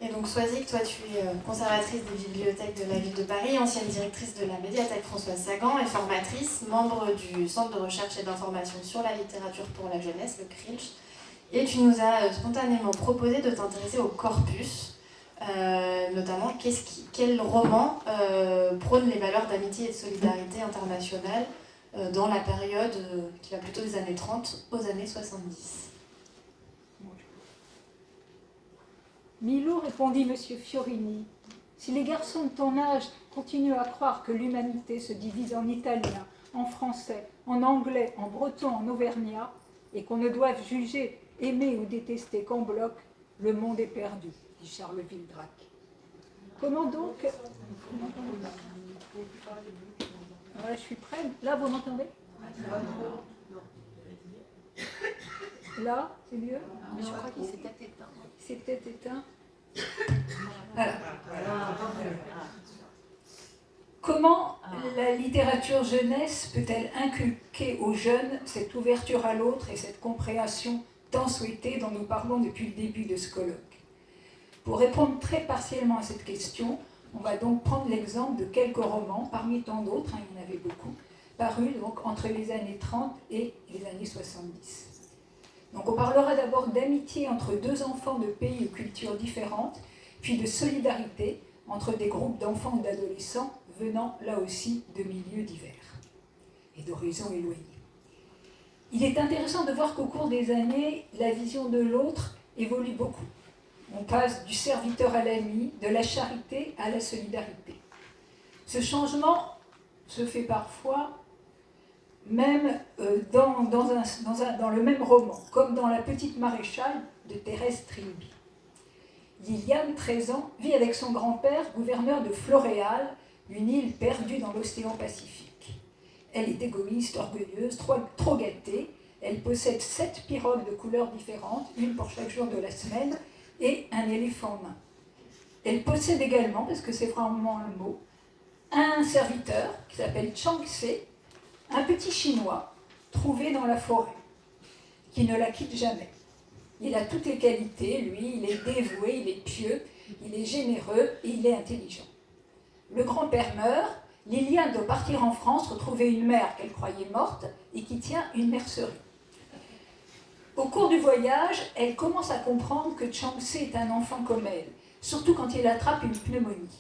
Et donc Soisic, toi tu es conservatrice des bibliothèques de la ville de Paris, ancienne directrice de la médiathèque Françoise Sagan et formatrice, membre du Centre de recherche et d'information sur la littérature pour la jeunesse, le CRILJ. Et tu nous as spontanément proposé de t'intéresser au corpus, notamment quel roman prône les valeurs d'amitié et de solidarité internationale dans la période qui va plutôt des années 30 aux années 70. Milou, répondit M. Fiorini, si les garçons de ton âge continuent à croire que l'humanité se divise en italien, en français, en anglais, en breton, en auvergnat, et qu'on ne doive juger, aimer ou détester qu'en bloc, le monde est perdu, dit Charles Villedrac. Comment donc... Voilà, je suis prête. Là, vous m'entendez? Là, c'est mieux? Mais je crois qu'il s'est peut-être éteint. C'est peut-être éteint. Voilà. Comment la littérature jeunesse peut-elle inculquer aux jeunes cette ouverture à l'autre et cette compréhension tant souhaitée dont nous parlons depuis le début de ce colloque? Pour répondre très partiellement à cette question, on va donc prendre l'exemple de quelques romans, parmi tant d'autres, il y en avait beaucoup, parus donc entre les années 30 et les années 70. Donc on parlera d'abord d'amitié entre deux enfants de pays ou cultures différentes, puis de solidarité entre des groupes d'enfants ou d'adolescents venant là aussi de milieux divers et d'horizons éloignés. Il est intéressant de voir qu'au cours des années, la vision de l'autre évolue beaucoup. On passe du serviteur à l'ami, de la charité à la solidarité. Ce changement se fait parfois même dans le même roman, comme dans La Petite Maréchale de Thérèse Trilby. Liliane, 13 ans, vit avec son grand-père, gouverneur de Floréal, une île perdue dans l'océan Pacifique. Elle est égoïste, orgueilleuse, trop gâtée. Elle possède 7 pirogues de couleurs différentes, une pour chaque jour de la semaine, et un éléphant nain. Elle possède également, parce que c'est vraiment le mot, un serviteur qui s'appelle Chang-Se, un petit chinois trouvé dans la forêt, qui ne la quitte jamais. Il a toutes les qualités, lui, il est dévoué, il est pieux, il est généreux et il est intelligent. Le grand-père meurt, Liliane doit partir en France retrouver une mère qu'elle croyait morte et qui tient une mercerie. Au cours du voyage, elle commence à comprendre que Chang-Se est un enfant comme elle, surtout quand il attrape une pneumonie.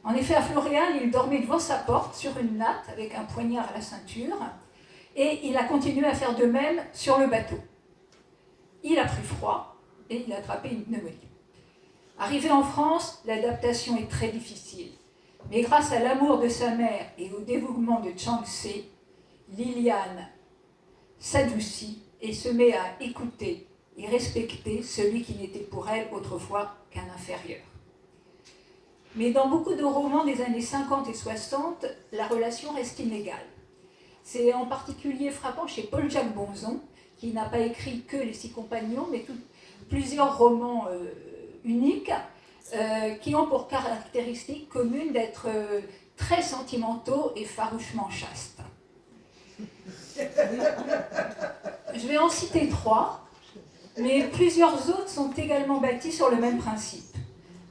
En effet, à Floréal, il dormait devant sa porte sur une natte avec un poignard à la ceinture et il a continué à faire de même sur le bateau. Il a pris froid et il a attrapé une pneumonie. Arrivé en France, l'adaptation est très difficile. Mais grâce à l'amour de sa mère et au dévouement de Chang-Se, Liliane s'adoucit et se met à écouter et respecter celui qui n'était pour elle autrefois qu'un inférieur. Mais dans beaucoup de romans des années 50 et 60, la relation reste inégale. C'est en particulier frappant chez Paul-Jacques Bonzon, qui n'a pas écrit que Les 6 compagnons, mais plusieurs romans uniques qui ont pour caractéristique commune d'être très sentimentaux et farouchement chastes. Je vais en citer 3, mais plusieurs autres sont également bâtis sur le même principe.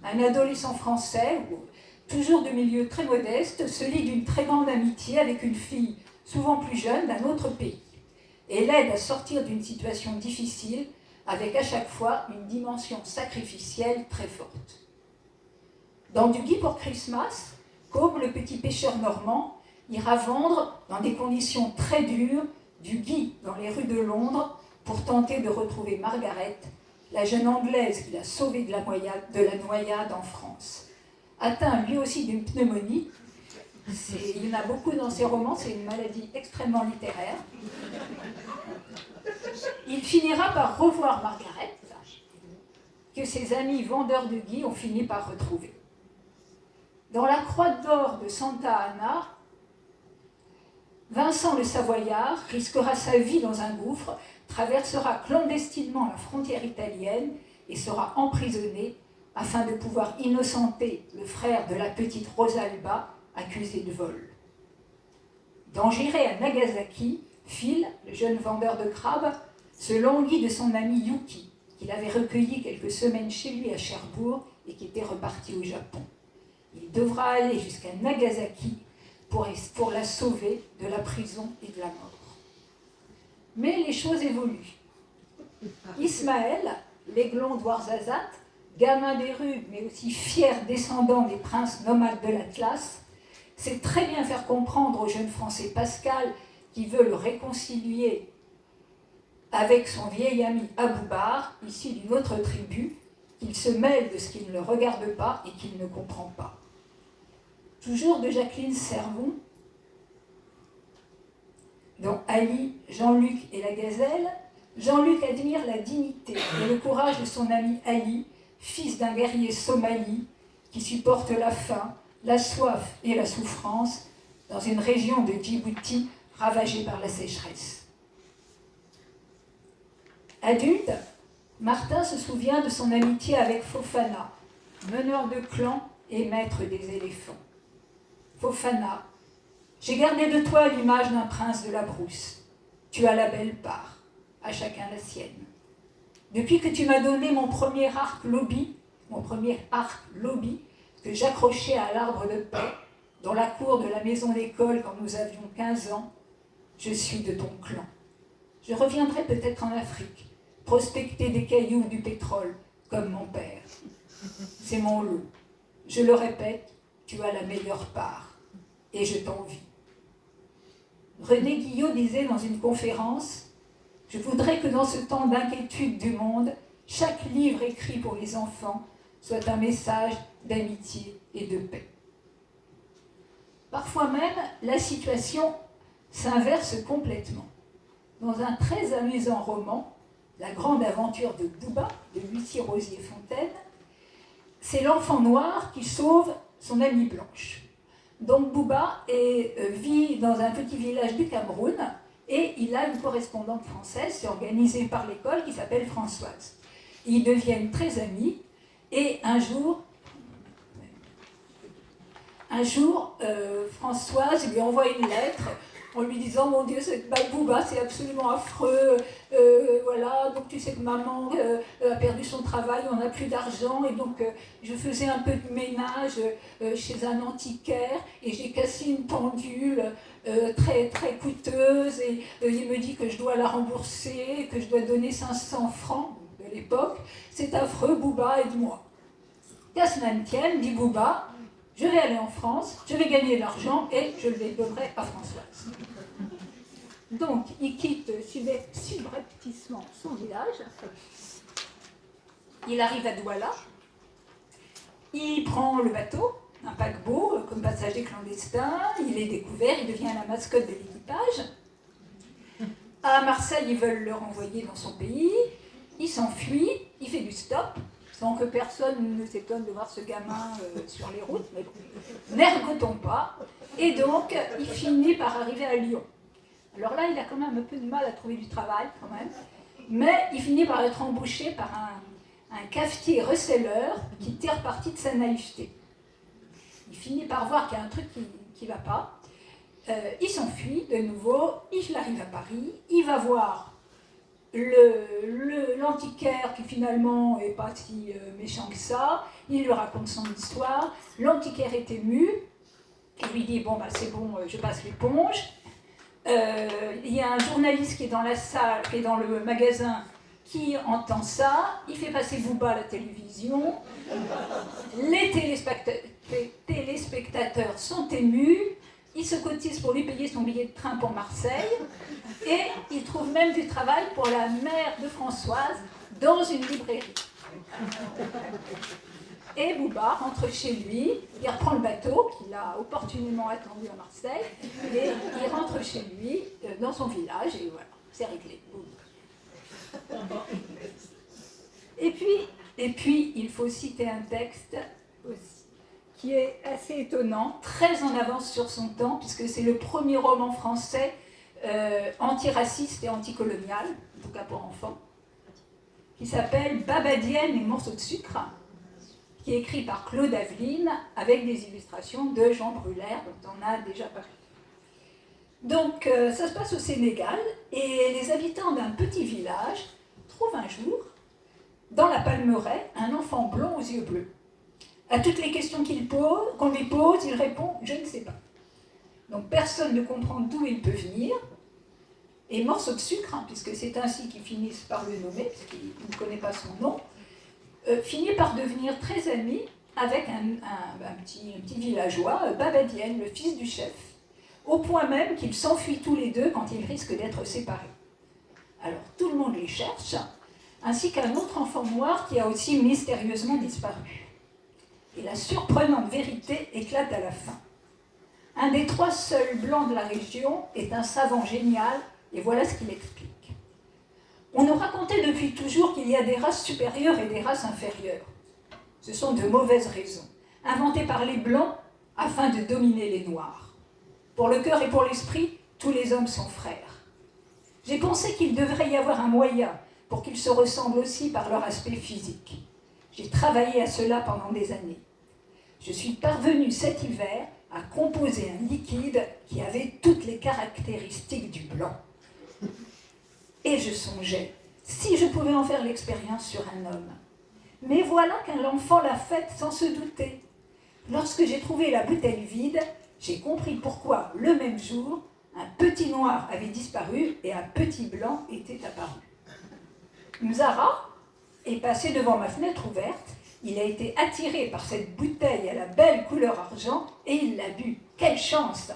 Un adolescent français, toujours de milieu très modeste, se lie d'une très grande amitié avec une fille souvent plus jeune d'un autre pays et l'aide à sortir d'une situation difficile avec à chaque fois une dimension sacrificielle très forte. Dans Du Gui pour Christmas, Côme, le petit pêcheur normand, ira vendre dans des conditions très dures du gui dans les rues de Londres pour tenter de retrouver Margaret, la jeune Anglaise qu'il a sauvée de la noyade en France. Atteint lui aussi d'une pneumonie, il y en a beaucoup dans ses romans, c'est une maladie extrêmement littéraire. Il finira par revoir Margaret, que ses amis vendeurs de gui ont fini par retrouver. Dans La Croix d'or de Santa Anna, Vincent le Savoyard risquera sa vie dans un gouffre, traversera clandestinement la frontière italienne et sera emprisonné afin de pouvoir innocenter le frère de la petite Rosalba, accusé de vol. Dans J'irai à Nagasaki, Phil, le jeune vendeur de crabes, se languit de son ami Yuki, qu'il avait recueilli quelques semaines chez lui à Cherbourg et qui était reparti au Japon. Il devra aller jusqu'à Nagasaki pour la sauver de la prison et de la mort. Mais les choses évoluent. Ismaël, l'aiglon d'Ouarzazate, gamin des rues, mais aussi fier descendant des princes nomades de l'Atlas, sait très bien faire comprendre au jeune Français Pascal, qui veut le réconcilier avec son vieil ami Aboubar, issu d'une autre tribu, qu'il se mêle de ce qui ne le regarde pas et qu'il ne comprend pas. Toujours de Jacqueline Servon, dont Ali, Jean-Luc et la Gazelle, Jean-Luc admire la dignité et le courage de son ami Ali, fils d'un guerrier somali qui supporte la faim, la soif et la souffrance dans une région de Djibouti ravagée par la sécheresse. Adulte, Martin se souvient de son amitié avec Fofana, meneur de clan et maître des éléphants. Fofana, j'ai gardé de toi l'image d'un prince de la brousse. Tu as la belle part, à chacun la sienne. Depuis que tu m'as donné mon premier arc lobby, que j'accrochais à l'arbre de paix, dans la cour de la maison d'école quand nous avions 15 ans, je suis de ton clan. Je reviendrai peut-être en Afrique, prospecter des cailloux du pétrole, comme mon père. C'est mon lot. Je le répète, tu as la meilleure part, et je t'envie. René Guillot disait dans une conférence « Je voudrais que dans ce temps d'inquiétude du monde, chaque livre écrit pour les enfants soit un message d'amitié et de paix. » Parfois même, la situation s'inverse complètement. Dans un très amusant roman, La grande aventure de Bouba, de Lucie Rosier-Fontaine, c'est l'enfant noir qui sauve son amie blanche. Donc Bouba vit dans un petit village du Cameroun et il a une correspondante française, c'est organisé par l'école, qui s'appelle Françoise. Ils deviennent très amis et un jour, Françoise lui envoie une lettre en lui disant « Mon Dieu, cette Bouba, c'est absolument affreux, voilà, donc tu sais que maman a perdu son travail, on n'a plus d'argent, et donc je faisais un peu de ménage chez un antiquaire, et j'ai cassé une pendule très, très coûteuse, et il me dit que je dois la rembourser, que je dois donner 500 francs de l'époque. C'est affreux, Bouba, aide-moi. » Qu'à cela ne tienne, dit Bouba, je vais aller en France, je vais gagner de l'argent et je le donnerai à Françoise. Donc, il quitte subrepticement son village. Il arrive à Douala. Il prend le bateau, un paquebot, comme passager clandestin. Il est découvert, il devient la mascotte de l'équipage. À Marseille, ils veulent le renvoyer dans son pays. Il s'enfuit, il fait du stop, sans que personne ne s'étonne de voir ce gamin sur les routes, mais bon, n'ergotons pas. Et donc, il finit par arriver à Lyon. Alors là, il a quand même un peu de mal à trouver du travail, quand même, mais il finit par être embauché par un cafetier receleur qui tire parti de sa naïveté. Il finit par voir qu'il y a un truc qui ne va pas. Il s'enfuit de nouveau, il arrive à Paris, il va voir l'antiquaire qui finalement n'est pas si méchant que ça, il lui raconte son histoire, l'antiquaire est ému, il lui dit « bon, bah, c'est bon, je passe l'éponge ». Il y a un journaliste qui est dans la salle, qui est dans le magasin, qui entend ça, il fait passer Bouba à la télévision, les téléspectateurs sont émus, ils se cotisent pour lui payer son billet de train pour Marseille, et il trouve même du travail pour la mère de Françoise dans une librairie. Et Bouba rentre chez lui, il reprend le bateau qu'il a opportunément attendu à Marseille, et il rentre chez lui dans son village, et voilà, c'est réglé. Et puis, il faut citer un texte aussi, qui est assez étonnant, très en avance sur son temps, puisque c'est le premier roman français antiraciste et anticolonial, en tout cas pour enfants, qui s'appelle Babadienne et morceaux de sucre, qui est écrit par Claude Aveline, avec des illustrations de Jean Brulaire, dont on a déjà parlé. Donc ça se passe au Sénégal et les habitants d'un petit village trouvent un jour, dans la palmeraie, un enfant blond aux yeux bleus. À toutes les questions qu'on lui pose, il répond « je ne sais pas ». Donc personne ne comprend d'où il peut venir. Et morceau de sucre, hein, puisque c'est ainsi qu'ils finissent par le nommer, puisqu'il ne connaît pas son nom, finit par devenir très ami avec un petit villageois, Babadienne, le fils du chef, au point même qu'ils s'enfuient tous les deux quand ils risquent d'être séparés. Alors tout le monde les cherche, ainsi qu'un autre enfant noir qui a aussi mystérieusement disparu. Et la surprenante vérité éclate à la fin. Un des 3 seuls blancs de la région est un savant génial, et voilà ce qu'il explique. On nous racontait depuis toujours qu'il y a des races supérieures et des races inférieures. Ce sont de mauvaises raisons, inventées par les blancs afin de dominer les noirs. Pour le cœur et pour l'esprit, tous les hommes sont frères. J'ai pensé qu'il devrait y avoir un moyen pour qu'ils se ressemblent aussi par leur aspect physique. J'ai travaillé à cela pendant des années. Je suis parvenue cet hiver à composer un liquide qui avait toutes les caractéristiques du blanc. Et je songeais, si je pouvais en faire l'expérience sur un homme. Mais voilà qu'un enfant l'a faite sans se douter. Lorsque j'ai trouvé la bouteille vide, j'ai compris pourquoi, le même jour, un petit noir avait disparu et un petit blanc était apparu. Mzara est passé devant ma fenêtre ouverte. Il a été attiré par cette bouteille à la belle couleur argent et il l'a bu. Quelle chance!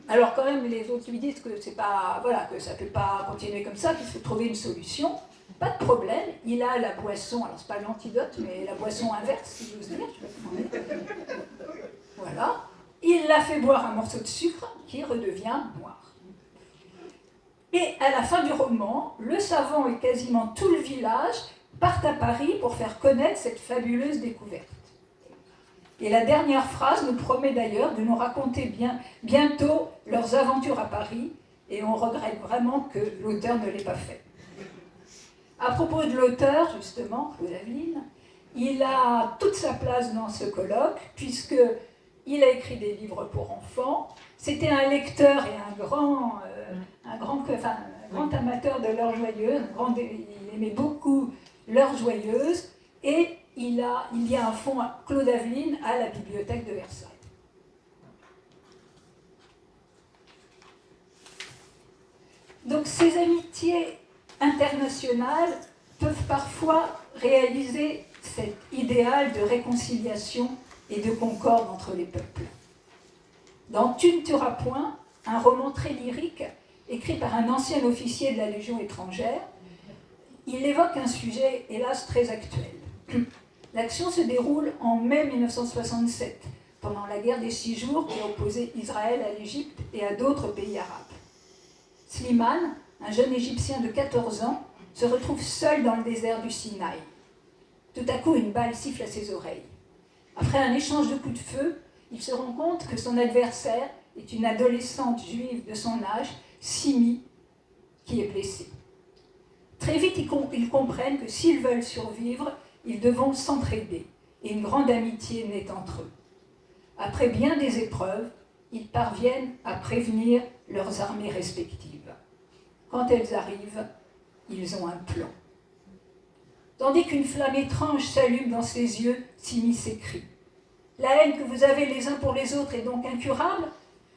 Alors quand même, les autres lui disent que c'est pas, voilà, que ça ne peut pas continuer comme ça, qu'il faut trouver une solution. Pas de problème, il a la boisson, alors c'est pas l'antidote, mais la boisson inverse, si j'ose dire, je peux demander. Voilà. Il l'a fait boire un morceau de sucre qui redevient noir. Et à la fin du roman, le savant et quasiment tout le village partent à Paris pour faire connaître cette fabuleuse découverte. Et la dernière phrase nous promet d'ailleurs de nous raconter bientôt leurs aventures à Paris, et on regrette vraiment que l'auteur ne l'ait pas fait. À propos de l'auteur, justement, Claude Aveline, il a toute sa place dans ce colloque, puisqu'il a écrit des livres pour enfants. C'était un lecteur et un grand amateur de l'heure joyeuse. Il aimait beaucoup l'heure joyeuse. Et il y a un fonds Claude Aveline à la bibliothèque de Versailles. Donc ces amitiés internationales peuvent parfois réaliser cet idéal de réconciliation et de concorde entre les peuples. Dans Tu ne tueras point, un roman très lyrique écrit par un ancien officier de la Légion étrangère, il évoque un sujet hélas très actuel. L'action se déroule en mai 1967, pendant la guerre des 6 jours qui opposait Israël à l'Égypte et à d'autres pays arabes. Slimane, un jeune Égyptien de 14 ans, se retrouve seul dans le désert du Sinaï. Tout à coup, une balle siffle à ses oreilles. Après un échange de coups de feu, il se rend compte que son adversaire est une adolescente juive de son âge, Simi, qui est blessée. Très vite, ils comprennent que s'ils veulent survivre, ils devront s'entraider, et une grande amitié naît entre eux. Après bien des épreuves, ils parviennent à prévenir leurs armées respectives. Quand elles arrivent, ils ont un plan. Tandis qu'une flamme étrange s'allume dans ses yeux, Simi s'écrie. La haine que vous avez les uns pour les autres est donc incurable?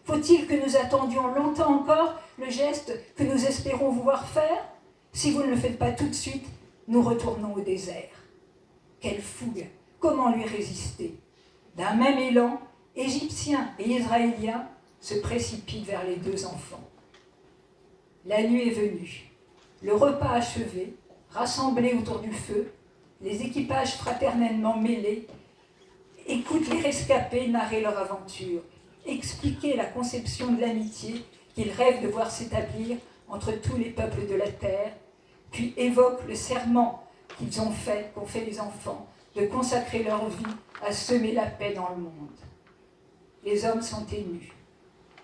Faut-il que nous attendions longtemps encore le geste que nous espérons vous voir faire? Si vous ne le faites pas tout de suite, nous retournons au désert. Quelle fougue! Comment lui résister? D'un même élan, Égyptiens et Israéliens se précipitent vers les 2 enfants. La nuit est venue. Le repas achevé, rassemblés autour du feu, les équipages fraternellement mêlés écoutent les rescapés narrer leur aventure, expliquer la conception de l'amitié qu'ils rêvent de voir s'établir entre tous les peuples de la terre, puis évoquent le serment qu'ont fait les enfants, de consacrer leur vie à semer la paix dans le monde. Les hommes sont émus.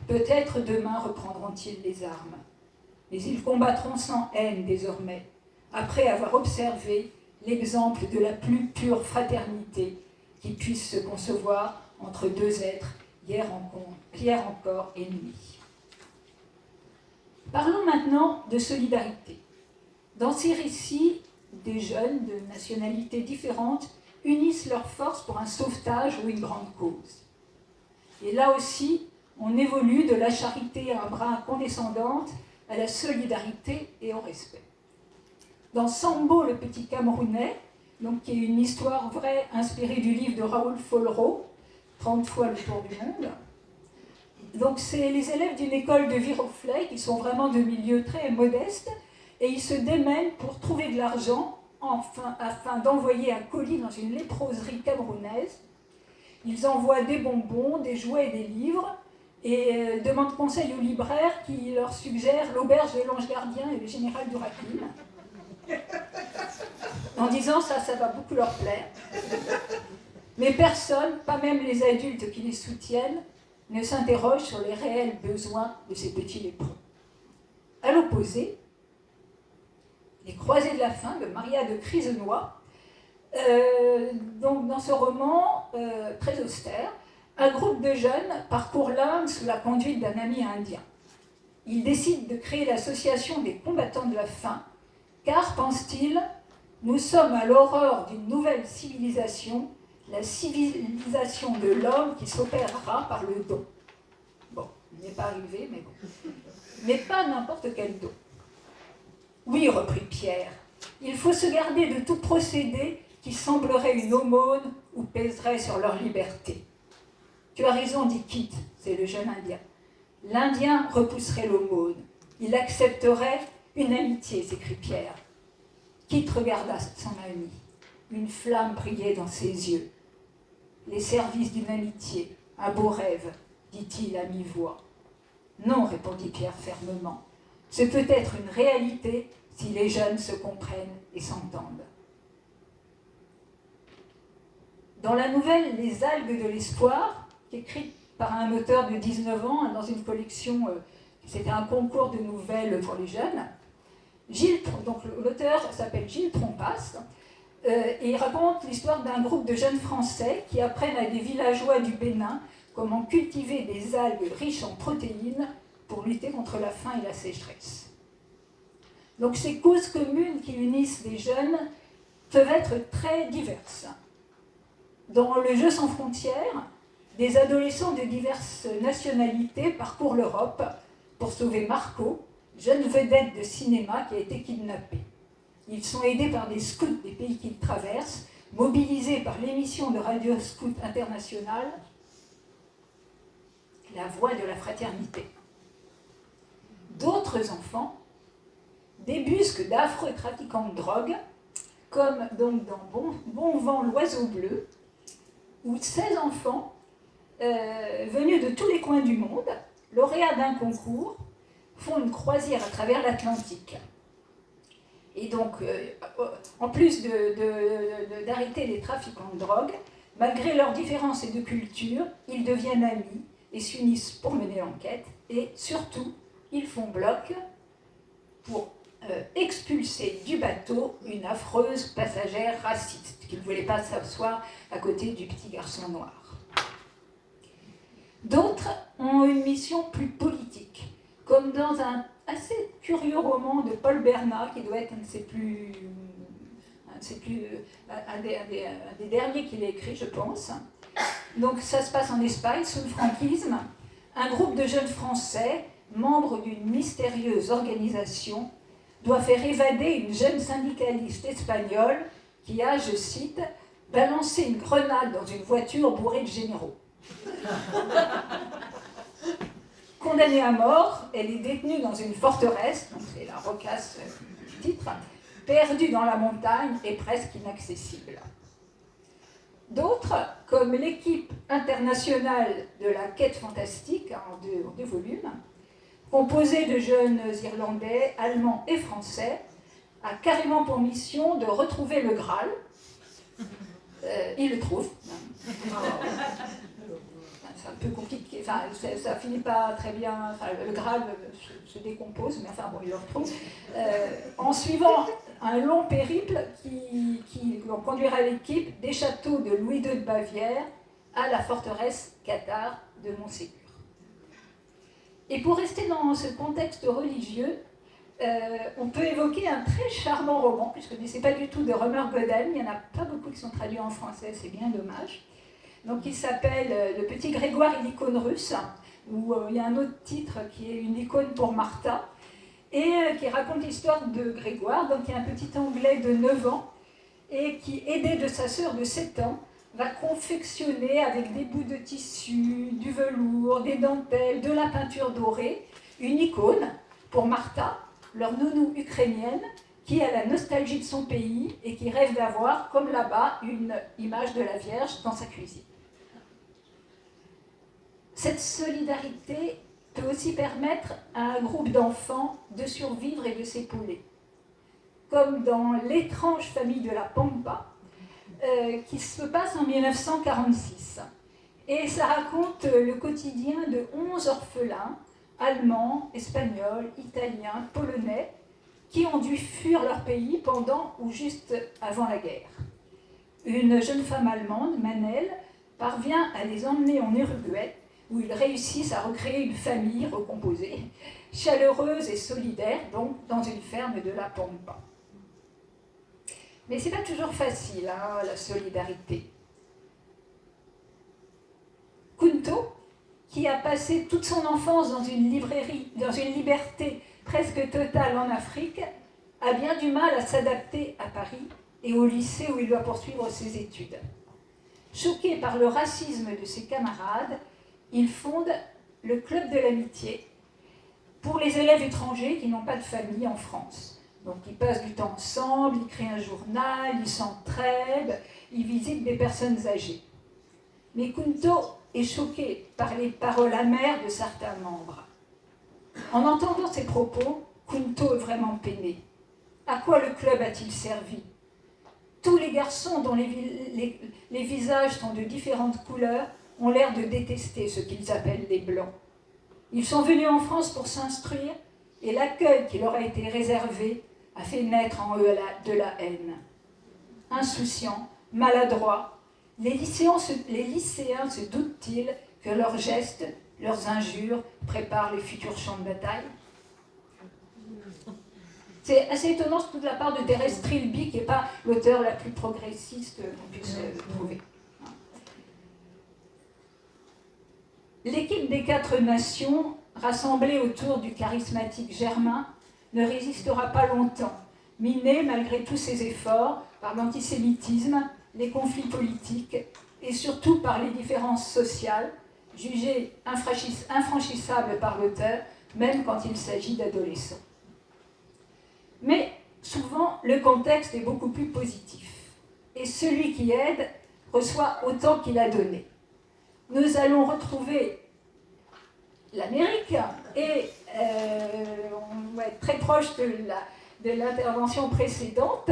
Peut-être demain reprendront-ils les armes, mais ils combattront sans haine désormais, après avoir observé l'exemple de la plus pure fraternité qui puisse se concevoir entre 2 êtres hier encore ennemis. Parlons maintenant de solidarité. Dans ces récits, des jeunes de nationalités différentes unissent leurs forces pour un sauvetage ou une grande cause. Et là aussi, on évolue de la charité à un bras condescendante à la solidarité et au respect. Dans Sambo, le petit Camerounais, donc, qui est une histoire vraie inspirée du livre de Raoul Follereau, 30 fois le tour du monde. Donc c'est les élèves d'une école de Viroflay qui sont vraiment de milieux très modestes et ils se démènent pour trouver de l'argent afin d'envoyer un colis dans une léproserie camerounaise. Ils envoient des bonbons, des jouets et des livres et demandent conseil au libraire qui leur suggère l'auberge de l'Ange Gardien et le général Durakin. En disant ça va beaucoup leur plaire. Mais personne, pas même les adultes qui les soutiennent, ne s'interroge sur les réels besoins de ces petits lépreux. À l'opposé, Les Croisés de la faim de Maria de Crisenois, donc dans ce roman très austère, un groupe de jeunes parcourt l'Inde sous la conduite d'un ami indien. Ils décident de créer l'association des combattants de la faim, car, pense-t-il, nous sommes à l'aurore d'une nouvelle civilisation, la civilisation de l'homme qui s'opérera par le don. Bon, il n'est pas arrivé, mais bon. Mais pas n'importe quel don. Oui, reprit Pierre, il faut se garder de tout procédé qui semblerait une aumône ou pèserait sur leur liberté. Tu as raison, dit Kit, c'est le jeune Indien. L'Indien repousserait l'aumône. Il accepterait une amitié, s'écrie Pierre. Kit regarda son ami. Une flamme brillait dans ses yeux. Les services d'une amitié, un beau rêve, dit-il à mi-voix. Non, répondit Pierre fermement. C'est peut-être une réalité si les jeunes se comprennent et s'entendent. Dans la nouvelle Les algues de l'espoir, écrite par un auteur de 19 ans dans une collection, c'était un concours de nouvelles pour les jeunes, donc l'auteur s'appelle Gilles Trompas, et il raconte l'histoire d'un groupe de jeunes Français qui apprennent à des villageois du Bénin comment cultiver des algues riches en protéines pour lutter contre la faim et la sécheresse. Donc ces causes communes qui unissent les jeunes peuvent être très diverses. Dans Le Jeu sans frontières, des adolescents de diverses nationalités parcourent l'Europe pour sauver Marco, jeune vedette de cinéma qui a été kidnappé. Ils sont aidés par des scouts des pays qu'ils traversent, mobilisés par l'émission de Radio Scout Internationale, La Voix de la Fraternité. D'autres enfants débusquent d'affreux trafiquants de drogue, comme donc dans Bon Vent, l'Oiseau Bleu, où 16 enfants venus de tous les coins du monde, lauréats d'un concours, font une croisière à travers l'Atlantique. Et donc, en plus d'arrêter les trafiquants de drogue, malgré leurs différences de culture, ils deviennent amis et s'unissent pour mener l'enquête. Et surtout, ils font bloc pour expulser du bateau une affreuse passagère raciste qui ne voulait pas s'asseoir à côté du petit garçon noir. D'autres ont une mission plus politique, comme dans un assez curieux roman de Paul Bernat, qui doit être un des derniers qu'il a écrit, je pense. Donc ça se passe en Espagne, sous le franquisme. Un groupe de jeunes Français, membres d'une mystérieuse organisation, doit faire évader une jeune syndicaliste espagnole qui a, je cite, balancé une grenade dans une voiture bourrée de généraux. Condamnée à mort, elle est détenue dans une forteresse, donc c'est la rocasse du titre, perdue dans la montagne et presque inaccessible. D'autres, comme l'équipe internationale de la quête fantastique, en deux volumes, composée de jeunes Irlandais, Allemands et Français, a carrément pour mission de retrouver le Graal. Ils le trouvent. C'est un peu compliqué, enfin, ça finit pas très bien, enfin, le Graal se décompose, mais enfin bon, il le retrouve. En suivant un long périple qui conduira l'équipe des châteaux de Louis II de Bavière à la forteresse cathare de Montségur. Et pour rester dans ce contexte religieux, on peut évoquer un très charmant roman, que je ne connaissais pas du tout, de Romer Godin. Il n'y en a pas beaucoup qui sont traduits en français, c'est bien dommage. Donc il s'appelle Le petit Grégoire et l'icône russe, où il y a un autre titre qui est Une icône pour Martha, et qui raconte l'histoire de Grégoire, donc il y a un petit Anglais de 9 ans, et qui, aidé de sa sœur de 7 ans, va confectionner avec des bouts de tissu, du velours, des dentelles, de la peinture dorée, une icône pour Martha, leur nounou ukrainienne, qui a la nostalgie de son pays et qui rêve d'avoir, comme là-bas, une image de la Vierge dans sa cuisine. Cette solidarité peut aussi permettre à un groupe d'enfants de survivre et de s'épauler. Comme dans L'étrange famille de la Pampa, qui se passe en 1946. Et ça raconte le quotidien de 11 orphelins, allemands, espagnols, italiens, polonais, qui ont dû fuir leur pays pendant ou juste avant la guerre. Une jeune femme allemande, Manel, parvient à les emmener en Uruguay, où ils réussissent à recréer une famille recomposée, chaleureuse et solidaire, donc dans une ferme de la Pampa. Mais ce n'est pas toujours facile, hein, la solidarité. Kunto, qui a passé toute son enfance dans une librairie, dans une liberté presque totale en Afrique, a bien du mal à s'adapter à Paris et au lycée où il doit poursuivre ses études. Choqué par le racisme de ses camarades, il fonde le Club de l'amitié pour les élèves étrangers qui n'ont pas de famille en France. Donc ils passent du temps ensemble, ils créent un journal, ils s'entraident, ils visitent des personnes âgées. Mais Kunto est choqué par les paroles amères de certains membres. En entendant ces propos, Kunto est vraiment peiné. À quoi le club a-t-il servi? Tous les garçons dont les visages sont de différentes couleurs ont l'air de détester ce qu'ils appellent les blancs. Ils sont venus en France pour s'instruire et l'accueil qui leur a été réservé a fait naître en eux de la haine. Insouciants, maladroits, les lycéens se doutent-ils que leurs gestes, leurs injures préparent les futurs champs de bataille? C'est assez étonnant, surtout de la part de Thérèse Trilby, qui n'est pas l'auteur la plus progressiste qu'on puisse trouver. L'équipe des 4 nations, rassemblée autour du charismatique Germain, ne résistera pas longtemps, minée malgré tous ses efforts par l'antisémitisme, les conflits politiques et surtout par les différences sociales, jugées infranchissables par l'auteur, même quand il s'agit d'adolescents. Mais souvent, le contexte est beaucoup plus positif. Et celui qui aide reçoit autant qu'il a donné. Nous allons retrouver l'Amérique et on va être très proche de l'intervention précédente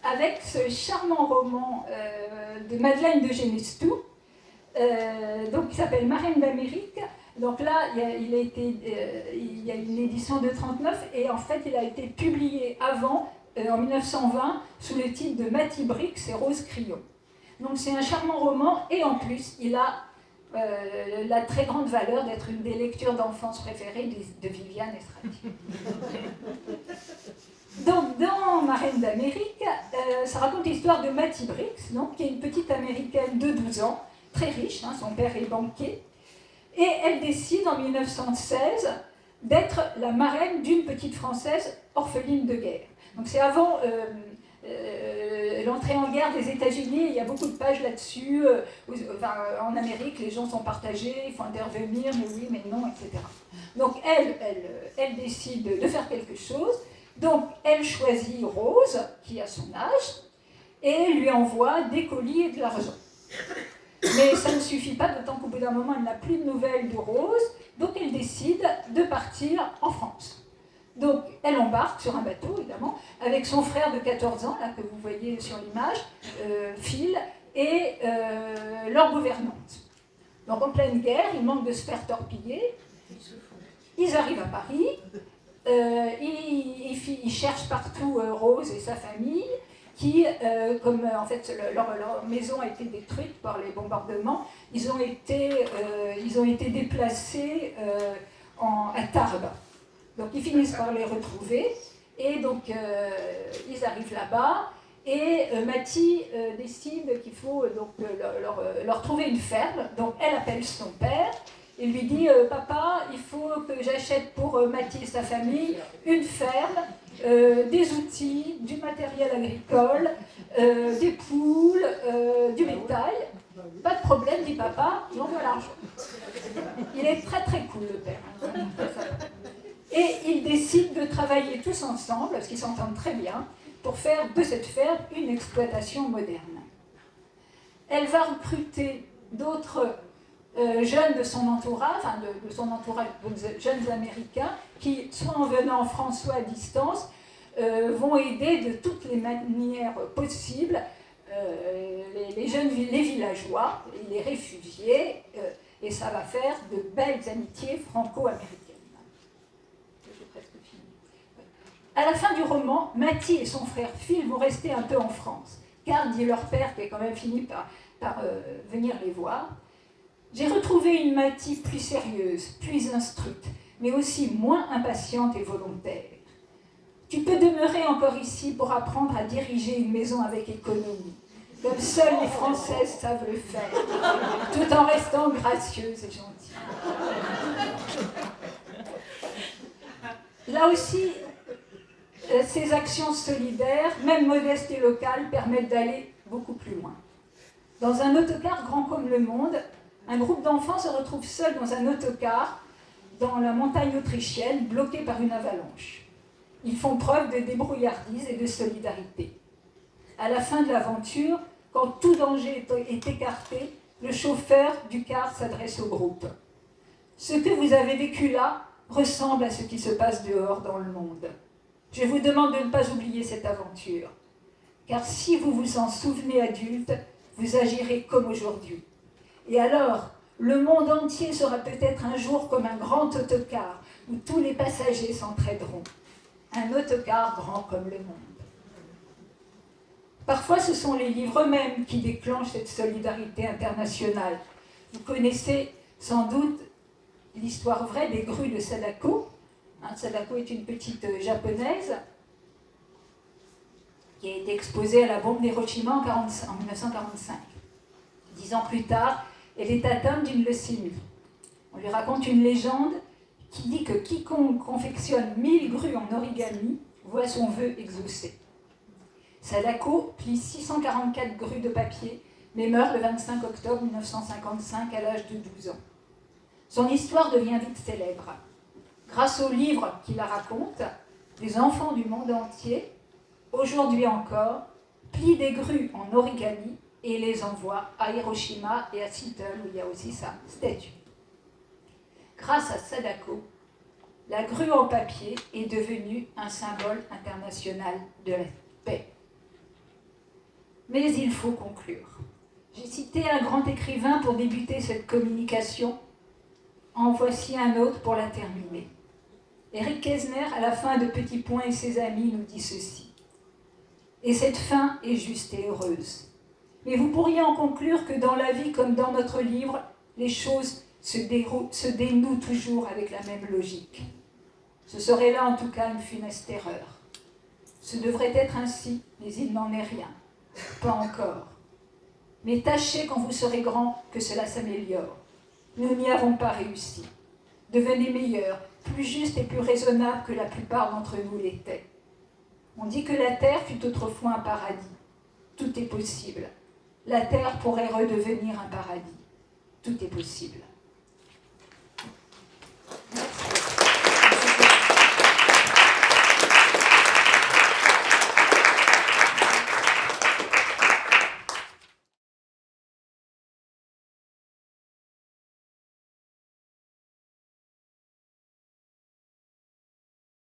avec ce charmant roman de Madeleine de Genestou, donc qui s'appelle Marraine d'Amérique. Donc là, il y a une édition de 1939 et en fait, il a été publié avant, en 1920, sous le titre de Matty Brix et Rose Crillon. Donc c'est un charmant roman et en plus, il a la très grande valeur d'être une des lectures d'enfance préférées de Viviane Estradi. Donc dans Marraine d'Amérique, ça raconte l'histoire de Matty Brix, donc, qui est une petite américaine de 12 ans, très riche, hein, son père est banquier, et elle décide en 1916 d'être la marraine d'une petite Française orpheline de guerre. Donc c'est avant l'entrée en guerre des États-Unis, il y a beaucoup de pages là-dessus. En Amérique, les gens sont partagés, il faut intervenir, mais oui, mais non, etc. Donc elle décide de faire quelque chose. Donc elle choisit Rose, qui a son âge, et lui envoie des colis et de l'argent. Mais ça ne suffit pas, d'autant qu'au bout d'un moment, elle n'a plus de nouvelles de Rose, donc elle décide de partir en France. Donc elle embarque sur un bateau, évidemment, avec son frère de 14 ans, là que vous voyez sur l'image, Phil, et leur gouvernante. Donc en pleine guerre, ils manquent de se faire torpiller, ils arrivent à Paris, ils cherchent partout Rose et sa famille, qui, comme en fait leur maison a été détruite par les bombardements, ils ont été déplacés à Tarbes. Donc ils finissent par les retrouver, et donc ils arrivent là-bas, et Mathie décide qu'il faut donc, leur trouver une ferme. Donc elle appelle son père, et lui dit papa, il faut que j'achète pour Mathie et sa famille une ferme, des outils, du matériel agricole, des poules, du bétail. Pas de problème, dit papa, j'envoie l'argent. Il est très très cool, le père. Et ils décident de travailler tous ensemble, parce qu'ils s'entendent très bien, pour faire de cette ferme une exploitation moderne. Elle va recruter d'autres jeunes de son entourage, enfin de son entourage, jeunes américains, qui, soit en venant en France, soit à distance, vont aider de toutes les manières possibles les villageois, les réfugiés, et ça va faire de belles amitiés franco-américaines. J'ai presque fini. À la fin du roman, Mathie et son frère Phil vont rester un peu en France, car, dit leur père, qui a quand même fini par venir les voir, j'ai retrouvé une Mathie plus sérieuse, plus instruite, mais aussi moins impatiente et volontaire. Tu peux demeurer encore ici pour apprendre à diriger une maison avec économie, comme seules les Françaises savent le faire, tout en restant gracieuses et gentilles. Là aussi, ces actions solidaires, même modestes et locales, permettent d'aller beaucoup plus loin. Dans un autocar grand comme le monde, un groupe d'enfants se retrouve seul dans un autocar dans la montagne autrichienne, bloqué par une avalanche. Ils font preuve de débrouillardise et de solidarité. À la fin de l'aventure, quand tout danger est écarté, le chauffeur du car s'adresse au groupe. Ce que vous avez vécu là ressemble à ce qui se passe dehors dans le monde. Je vous demande de ne pas oublier cette aventure, car si vous vous en souvenez adulte, vous agirez comme aujourd'hui. Et alors, le monde entier sera peut-être un jour comme un grand autocar où tous les passagers s'entraideront. Un autocar grand comme le monde. Parfois, ce sont les livres eux-mêmes qui déclenchent cette solidarité internationale. Vous connaissez sans doute l'histoire vraie des grues de Sadako. Sadako est une petite japonaise qui a été exposée à la bombe d'Hiroshima en 1945. 10 ans plus tard, elle est atteinte d'une leucémie. On lui raconte une légende qui dit que quiconque confectionne 1000 grues en origami voit son vœu exaucé. Sadako plie 644 grues de papier, mais meurt le 25 octobre 1955 à l'âge de 12 ans. Son histoire devient vite célèbre. Grâce aux livres qui la racontent, les enfants du monde entier, aujourd'hui encore, plient des grues en origami et les envoient à Hiroshima et à Seattle, où il y a aussi sa statue. Grâce à Sadako, la grue en papier est devenue un symbole international de la paix. Mais il faut conclure. J'ai cité un grand écrivain pour débuter cette communication. En voici un autre pour la terminer. Éric Kesner, à la fin de Petit Point et ses amis, nous dit ceci. Et cette fin est juste et heureuse. Mais vous pourriez en conclure que dans la vie comme dans notre livre, les choses se dénouent toujours avec la même logique. Ce serait là en tout cas une funeste erreur. Ce devrait être ainsi, mais il n'en est rien. Pas encore. Mais tâchez quand vous serez grand que cela s'améliore. Nous n'y avons pas réussi. Devenez meilleurs, plus justes et plus raisonnables que la plupart d'entre nous l'étaient. On dit que la terre fut autrefois un paradis. Tout est possible. La terre pourrait redevenir un paradis. Tout est possible.